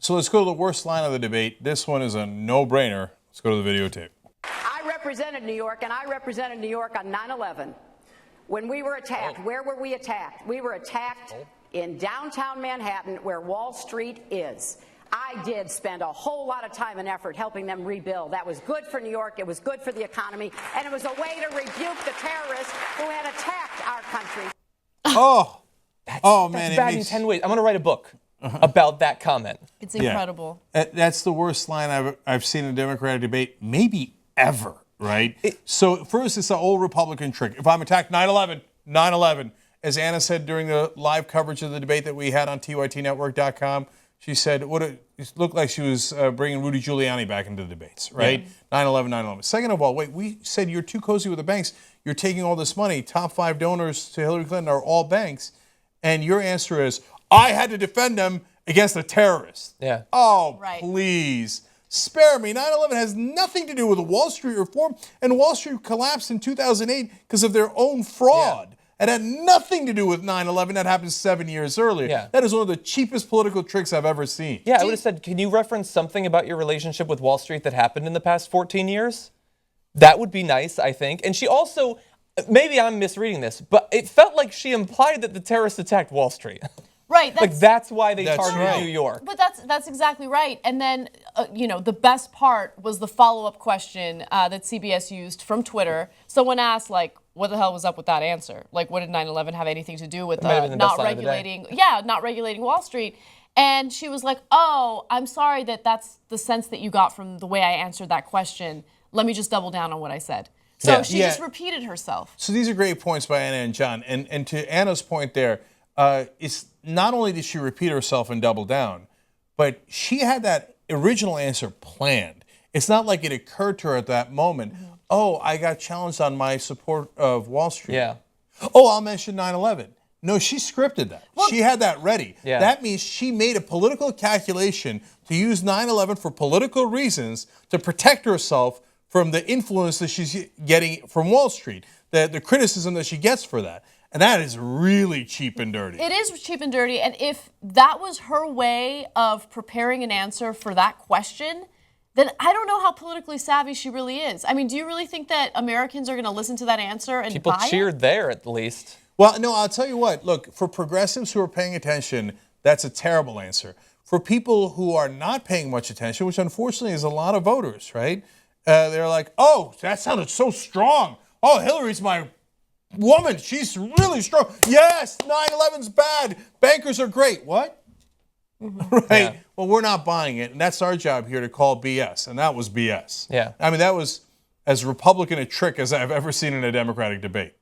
So let's go to the worst line of the debate. This one is a no-brainer. Let's go to the videotape. I represented New York, and I represented New York on 9/11. When we were attacked, where were we attacked? We were attacked in downtown Manhattan, where Wall Street is. I did spend a whole lot of time and effort helping them rebuild. That was good for New York, it was good for the economy, and it was a way to rebuke the terrorists who had attacked our country. That's bad in 10 ways. I'm going to write a book about that comment. It's incredible. Yeah. That's the worst line I've seen in a Democratic debate, maybe ever, right? So first, it's the old Republican trick. If I'm attacked, 9/11, 9/11. As Anna said during the live coverage of the debate that we had on tytnetwork.com, she said it looked like she was bringing Rudy Giuliani back into the debates, right? 9/11, 9/11. Second of all, wait, we said you're too cozy with the banks. You're taking all this money. Top 5 donors to Hillary Clinton are all banks. And your answer is, I had to defend them against the terrorists. Yeah. Oh, please. Spare me. 9/11 has nothing to do with the Wall Street reform. And Wall Street collapsed in 2008 because of their own fraud. It had nothing to do with 9/11. That happened 7 years earlier. Yeah. That is one of the cheapest political tricks I've ever seen. Yeah, I would have said, can you reference something about your relationship with Wall Street that happened in the past 14 years? That would be nice, I think. And she also, maybe I'm misreading this, but it felt like she implied that the terrorists attacked Wall Street. Right. That's why they targeted New York. But that's exactly right. And then, the best part was the follow-up question that CBS used from Twitter. Someone asked, what the hell was up with that answer? What did 9/11 have anything to do with not regulating Wall Street? And she was like, oh, I'm sorry that's the sense that you got from the way I answered that question. Let me just double down on what I said. So she just repeated herself. So these are great points by Anna and John. And to Anna's point there, it's not only did she repeat herself and double down, but she had that original answer planned. It's not like it occurred to her at that moment, oh, I got challenged on my support of Wall Street. Yeah. Oh, I'll mention 9/11. No, she scripted that. Well, she had that ready. Yeah. That means she made a political calculation to use 9/11 for political reasons to protect herself from the influence that she's getting from Wall Street, the criticism that she gets for that. And that is really cheap and dirty. It is cheap and dirty. And if that was her way of preparing an answer for that question, then I don't know how politically savvy she really is. I mean, do you really think that Americans are going to listen to that answer and People buy cheered it? there, at least. Well, no, I'll tell you what. Look, for progressives who are paying attention, that's a terrible answer. For people who are not paying much attention, which unfortunately is a lot of voters, right? They're like, oh, that sounded so strong. Oh, Hillary's my woman. She's really strong. Yes, 9/11's bad. Bankers are great. What? Right? Yeah. Well, we're not buying it. And that's our job here to call BS. And that was BS. Yeah. I mean, that was as Republican a trick as I've ever seen in a Democratic debate.